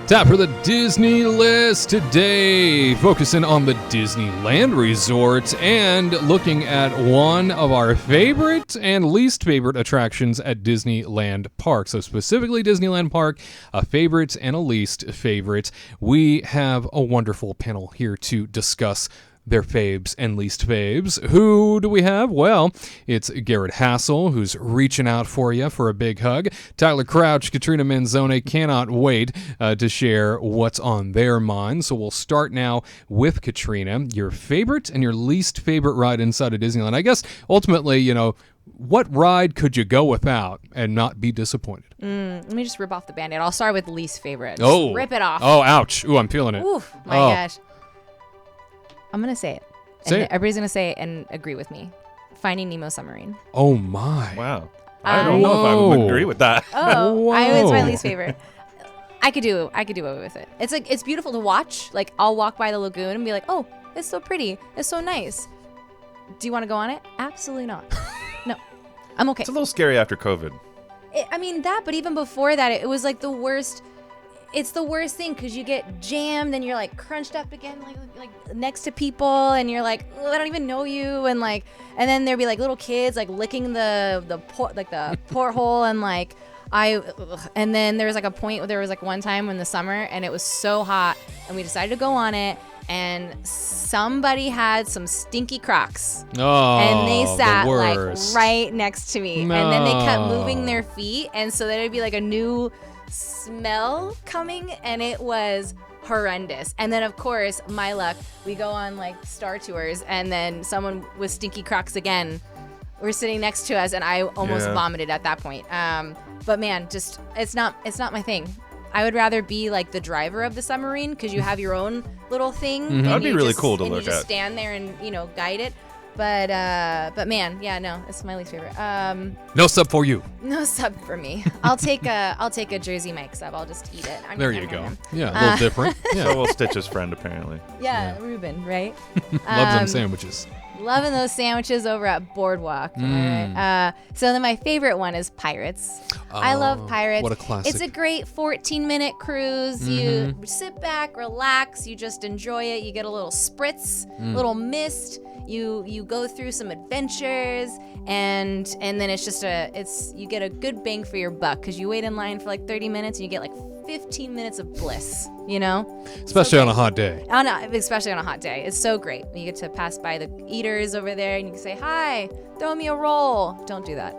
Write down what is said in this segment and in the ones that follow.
Time for the Disney list today, focusing on the Disneyland Resort and looking at one of our favorite and least favorite attractions at Disneyland Park. So specifically Disneyland Park, a favorite and a least favorite. We have a wonderful panel here to discuss their faves and least faves. Who do we have? Well, it's Garrett Hassel, who's reaching out for you for a big hug. Tyler Crouch, Katrina Manzone cannot wait to share what's on their mind. So we'll start now with Katrina. Your favorite and your least favorite ride inside of Disneyland. I guess ultimately, what ride could you go without and not be disappointed? Let me just rip off the Band-Aid. I'll start with least favorite. Oh. Rip it off. Oh, ouch. Ooh, I'm feeling it. Oof, my gosh. I'm going to say it. Say it. Everybody's going to say it and agree with me. Finding Nemo Submarine. Oh, my. Wow. I don't know if I would agree with that. Oh, Whoa. it's my least favorite. I could do away with it. It's beautiful to watch. Like, I'll walk by the lagoon and be like, oh, it's so pretty. It's so nice. Do you want to go on it? Absolutely not. No. I'm okay. It's a little scary after COVID. But even before that, it was like the worst. It's the worst thing because you get jammed and you're like crunched up again, like next to people, and you're like, oh, I don't even know you, and then there'd be like little kids like licking the porthole, and then there was like a point where there was like one time in the summer and it was so hot and we decided to go on it, and somebody had some stinky Crocs. Oh, and they sat the like worst. right next to me, No. and then they kept moving their feet, and so there'd be like a new smell coming, and it was horrendous. And then of course, my luck, we go on like Star Tours, and then someone with stinky Crocs again were sitting next to us, and I almost vomited at that point. But man, just it's not my thing. I would rather be like the driver of the submarine because you have your own little thing. Mm-hmm. And That'd be you really just- cool to and look you just at. stand there and guide it. But man, yeah, no, it's my least favorite. No sub for you. No sub for me. I'll take a Jersey Mike sub. I'll just eat it. There you go. Yeah, a little different. Yeah. So will Stitch's friend, apparently. Yeah, Ruben, right? Loves them sandwiches. Loving those sandwiches over at Boardwalk. Am I right? So then my favorite one is Pirates. I love Pirates. What a classic. It's a great 14-minute cruise. You sit back, relax. You just enjoy it. You get a little spritz, little mist. You go through some adventures, and then it's just you get a good bang for your buck because you wait in line for like 30 minutes and you get like 15 minutes of bliss, Especially on a hot day. Especially on a hot day. It's so great. You get to pass by the eaters over there and you can say, hi, throw me a roll. Don't do that.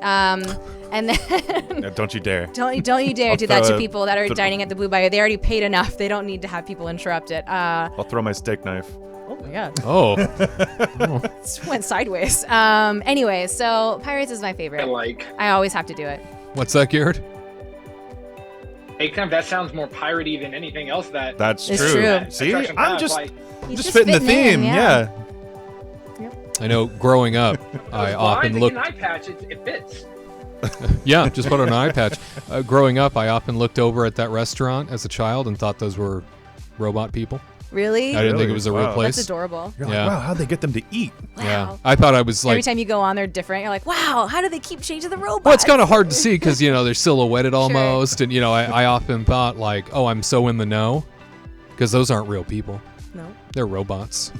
And then No, don't you dare. don't you dare I'll do that throw to a- people that are dining at the Blue Bayou. They already paid enough. They don't need to have people interrupt it. I'll throw my steak knife. Oh my God. Oh. It went sideways. Anyway, so Pirates is my favorite. I always have to do it. What's that, Garrett? Hey, that sounds more piratey than anything else that. That's It's true. true. See, attraction I'm has, just like, He's fitting the fitting in, theme. yeah. I know growing up, I often looked. An eye patch, it fits. Yeah, just put on an eye patch. Growing up, I often looked over at that restaurant as a child and thought those were robot people. Really? I didn't think Really? it was a real Wow. place. That's adorable. You're Yeah. like, wow, how'd they get them to eat? Yeah, Wow. I thought I was Every like, time you go on, they're different. You're like, wow, how do they keep changing the robots? well, it's kind of hard to see because they're silhouetted almost, and I often thought like, oh, I'm so in the know, because those aren't real people. No. They're robots.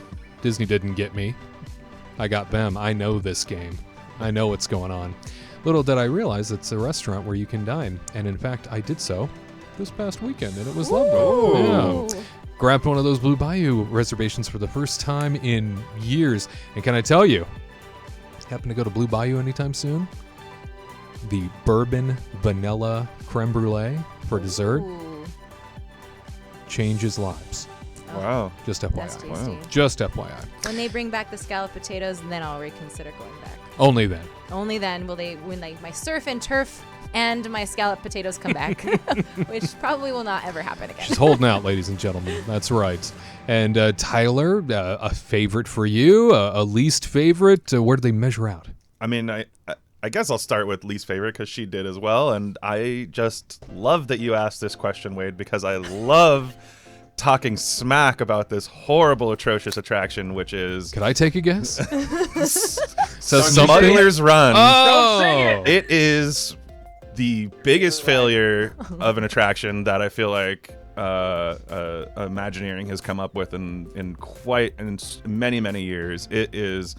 Disney didn't get me. I got them. I know this game. I know what's going on. Little did I realize it's a restaurant where you can dine, and in fact, I did so this past weekend, and it was lovely. Yeah. Grabbed one of those Blue Bayou reservations for the first time in years. And can I tell you, happen to go to Blue Bayou anytime soon? The bourbon vanilla creme brulee for dessert Ooh. changes lives. Wow. Just That's FYI. tasty. Wow. Just FYI. When they bring back the scalloped potatoes, then I'll reconsider going back. Only then. Only then will my surf and turf and my scalloped potatoes come back, which probably will not ever happen again. She's holding out, ladies and gentlemen. That's right. And Tyler, a favorite for you, a least favorite. Where do they measure out? I mean, I guess I'll start with least favorite because she did as well. And I just love that you asked this question, Wade, because I love talking smack about this horrible, atrocious attraction, which is Could I take a guess? So Smuggler's Run. Oh, Don't say It is the biggest failure of an attraction that I feel like Imagineering has come up with in many years. It is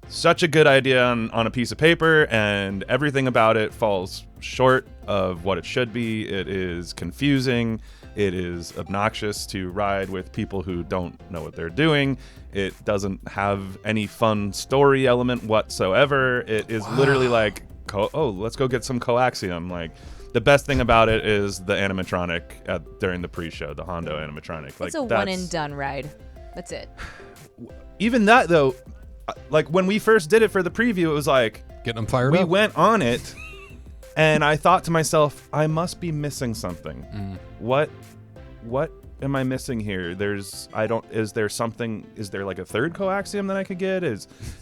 such a good idea on a piece of paper, and everything about it falls short of what it should be. It is confusing. It is obnoxious to ride with people who don't know what they're doing. It doesn't have any fun story element whatsoever. It is literally like, let's go get some coaxium. Like, the best thing about it is the animatronic during the pre-show, the Hondo animatronic. It's a one and done ride. That's it. Even that though, like when we first did it for the preview, it was like getting them fired we up. went on it, and I thought to myself, I must be missing something. What am I missing here? Is there like a third coaxium that I could get?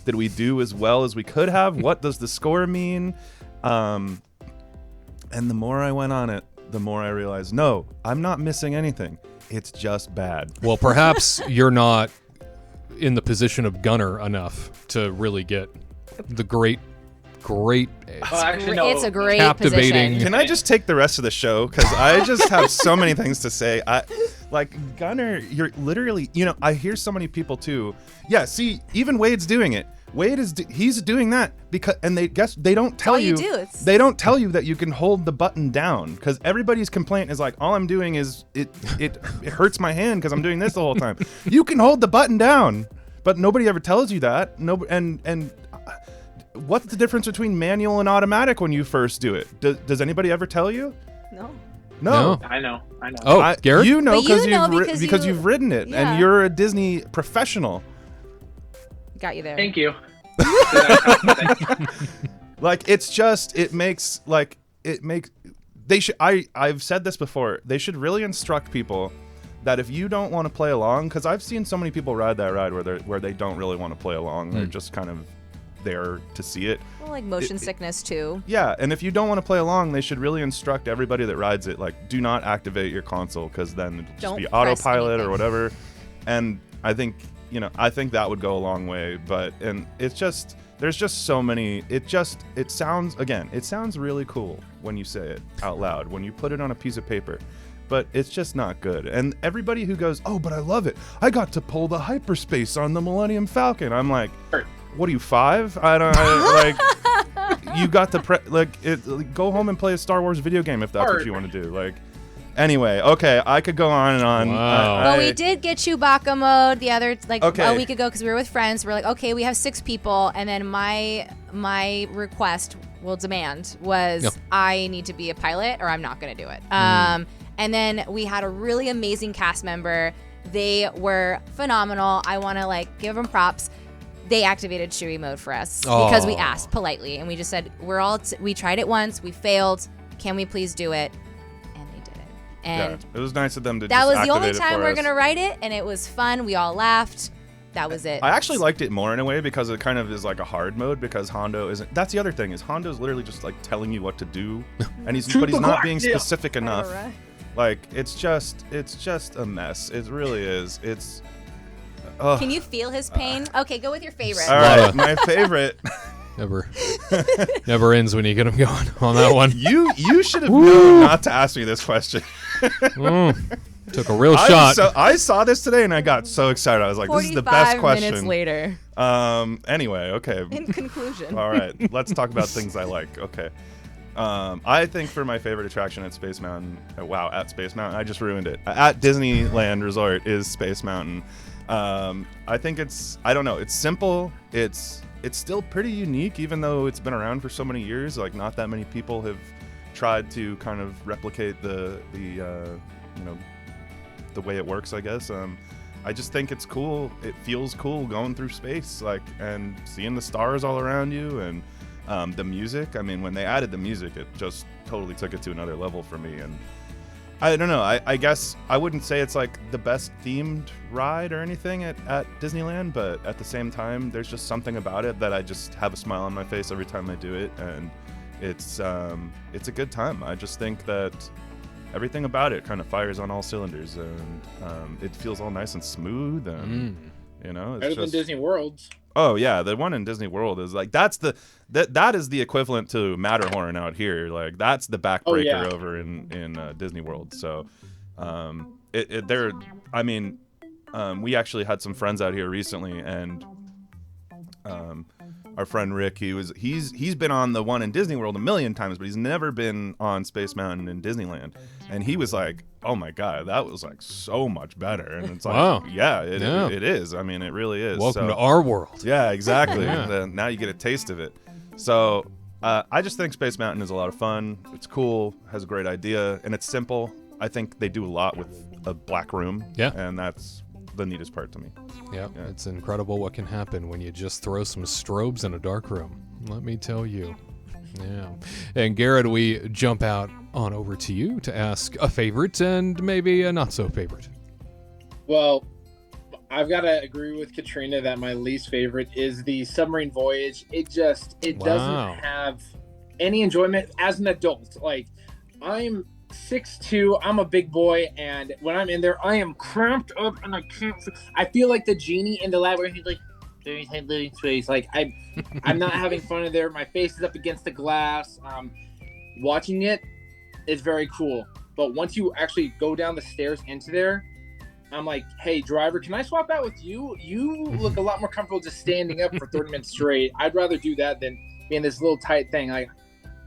Did we do as well as we could have? What does the score mean? And the more I went on it, the more I realized, no, I'm not missing anything. It's just bad. Well, perhaps you're not in the position of gunner enough to really get the great It's a great captivating. position. Can I just take the rest of the show? Because I just have so many things to say. Gunner, you're literally, I hear so many people too. Yeah, see, even Wade's doing it. Wade he's doing that because, and they don't tell you. They don't tell you that you can hold the button down, because everybody's complaint is like, all I'm doing is it hurts my hand because I'm doing this the whole time. You can hold the button down, but nobody ever tells you that. And what's the difference between manual and automatic when you first do it? Does anybody ever tell you? No. I know. Oh, Garrett? You know But because you've ridden it, Yeah. and you're a Disney professional. Got you there. Thank you. Like, I've said this before. They should really instruct people that if you don't want to play along, because I've seen so many people ride that ride where they don't really want to play along. They're just kind of there to see it. Well, like motion sickness too. Yeah, and if you don't want to play along, they should really instruct everybody that rides it, like, do not activate your console, because then it'll just Don't be press autopilot anything. or whatever. And I think that would go a long way. And it's just, there's just so many. It sounds really cool when you say it out loud, when you put it on a piece of paper. But it's just not good. And everybody who goes, oh, but I love it. I got to pull the hyperspace on the Millennium Falcon. I'm like, what are you, 5? You got to go home and play a Star Wars video game if that's what you want to do. Like, anyway, okay, I could go on and on. Wow. Well, we did get Chewbacca mode the other Okay. a week ago because we were with friends. We're like, okay, we have 6 people, and then my request, demand was Yep. I need to be a pilot or I'm not going to do it. And then we had a really amazing cast member. They were phenomenal. I want to give them props. They activated Chewie mode for us because we Aw. asked politely, and we just said we tried it once, we failed. Can we please do it? And they did it. And it was nice of them to that just was the only activate it time for we're us. gonna write it, and it was fun. We all laughed. That was it. I actually liked it more in a way because it kind of is like a hard mode, because Hondo isn't. That's the other thing, is Hondo's literally just like telling you what to do, and he's not being specific enough. Alright. Like, it's just a mess. It really is. It's. Ugh. Can you feel his pain? Okay, go with your favorite. All right, my favorite. Never ends when you get them going on that one. You should have known not to ask me this question. Took a real shot. I saw this today and I got so excited. I was like, this is the best 45 question. minutes later. Anyway, okay. In conclusion. All right, let's talk about things I like. Okay. I think for my favorite attraction at Space Mountain, at Space Mountain, I just ruined it. At Disneyland Resort is Space Mountain. I think it's simple. It's still pretty unique, even though it's been around for so many years. Like, not that many people have tried to kind of replicate the way it works, I guess. I just think it's cool. It feels cool going through space, and seeing the stars all around you, and the music. I mean, when they added the music, it just totally took it to another level for me. And I don't know. I guess I wouldn't say it's like the best themed ride or anything at Disneyland, but at the same time, there's just something about it that I just have a smile on my face every time I do it, and it's a good time. I just think that everything about it kind of fires on all cylinders, and it feels all nice and smooth, and it's Better than Disney World's. Oh yeah, the one in Disney World is like that is the equivalent to Matterhorn out here. Like, that's the backbreaker over in Disney World. So We actually had some friends out here recently, and our friend Rick, he's been on the one in Disney World a million times, but he's never been on Space Mountain in Disneyland. And he was like, "Oh my God, that was like so much better." And it's like, wow. It is. I mean, it really is. Welcome to our world. Yeah, exactly. Yeah. Now you get a taste of it. So I just think Space Mountain is a lot of fun. It's cool, has a great idea, and it's simple. I think they do a lot with a black room. Yeah. And that's the neatest part to me. Yeah, it's incredible what can happen when you just throw some strobes in a dark room. Let me tell you. Yeah. And Garrett, we jump out on over to you to ask a favorite and maybe a not so favorite. Well, I've got to agree with Katrina that my least favorite is the Submarine Voyage. It doesn't have any enjoyment as an adult. Like, I'm 6'2", I'm a big boy, and when I'm in there, I am cramped up and I can't. I feel like the genie in the lab where he's like, "Very tight living space." Like I'm not having fun in there. My face is up against the glass. Watching it is very cool, but once you actually go down the stairs into there, I'm like, "Hey, driver, can I swap out with you? You look a lot more comfortable just standing up for 30 minutes straight. I'd rather do that than be in this little tight thing." Like,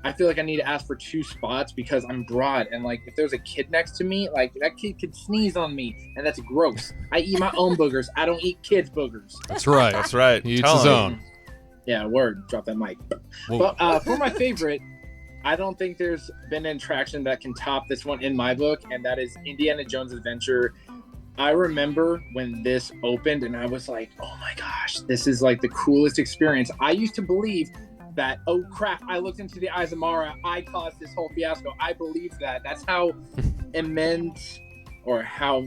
I feel like I need to ask for 2 spots because I'm broad, and like if there's a kid next to me, like that kid could sneeze on me, and that's gross. I eat my own boogers. I don't eat kids' boogers. That's right. That's right. He eats Tell his him. own. Yeah, word. Drop that mic. Whoa. But for my favorite, I don't think there's been an attraction that can top this one in my book, and that is Indiana Jones Adventure. I remember when this opened, and I was like, "Oh my gosh, this is like the coolest experience." I used to believe that, oh crap, I looked into the eyes of Mara, I caused this whole fiasco. I believe that. That's how immense, or how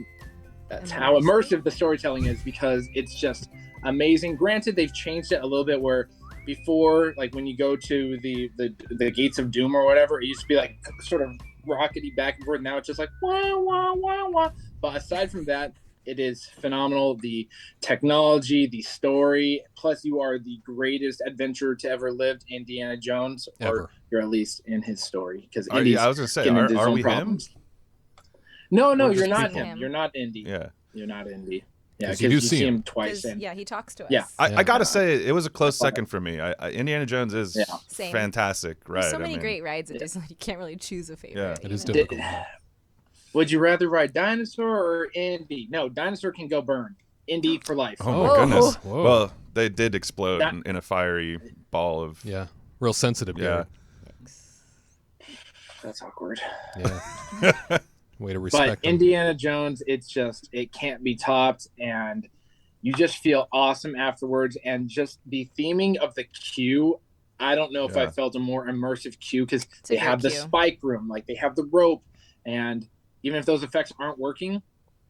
immersive the storytelling is, because it's just amazing. Granted, they've changed it a little bit, where before, like when you go to the gates of doom or whatever, it used to be like sort of rockety back and forth. Now it's just like wah wah wah wah. But aside from that, it is phenomenal. The technology, the story, plus you are the greatest adventurer to ever lived, Indiana Jones, or you're at least in his story. Because I was gonna say, are we problems. No, We're you're just not people. him. You're not Indy. Yeah. You're not Indy. Yeah, 'Cause because you do you see see him. him twice. And Yeah, he talks to us. Yeah. I gotta say, it was a close second for me. Indiana Jones is Same. fantastic, right? There's so many great rides at Disney. You can't really choose a favorite. Yeah. It is even. difficult. Would you rather ride Dinosaur or Indy? No, Dinosaur can go burn. Indy for life. Oh my Whoa. goodness. Whoa. Well, they did explode That- in a fiery ball of. Yeah. Real sensitive, Yeah. Garrett. That's awkward. Yeah. Way to But respect them. Indiana Jones, it can't be topped, and you just feel awesome afterwards. And just the theming of the queue, I don't know if I felt a more immersive queue, because they have the spike room, like they have the rope, and even if those effects aren't working,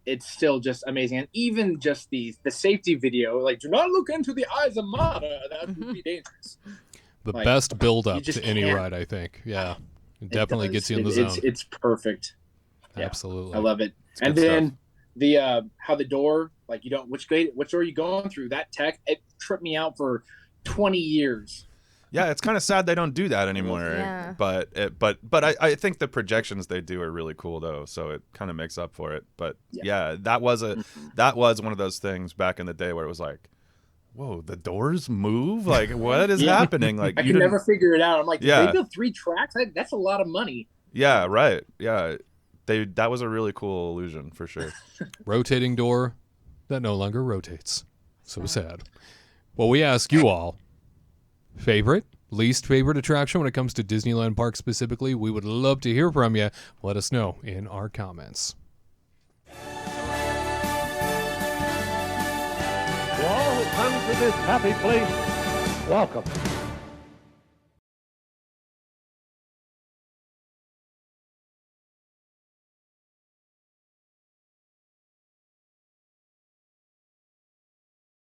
it's still just amazing. And even just the safety video, like, do not look into the eyes of Mara, that would be dangerous. The like, best build up you just to any can't. ride, I think. Yeah. It definitely does. gets you in the zone. It's perfect. Yeah. Absolutely. I love it. And good then the how the door, like, you don't, which door are you going through? That tech, it tripped me out for 20 years. Yeah, it's kind of sad they don't do that anymore. Yeah. But I think the projections they do are really cool though, so it kind of makes up for it. But yeah, that was one of those things back in the day where it was like, whoa, the doors move? Like, what is happening? Like, I can never figure it out. I'm like, Yeah. they built 3 tracks? That's a lot of money. Yeah, right. Yeah, that was a really cool illusion for sure. Rotating door that no longer rotates. So sad. Well, we ask you all, favorite, least favorite attraction when it comes to Disneyland Park specifically. We would love to hear from you. Let us know in our comments. To all who come to this happy place, welcome.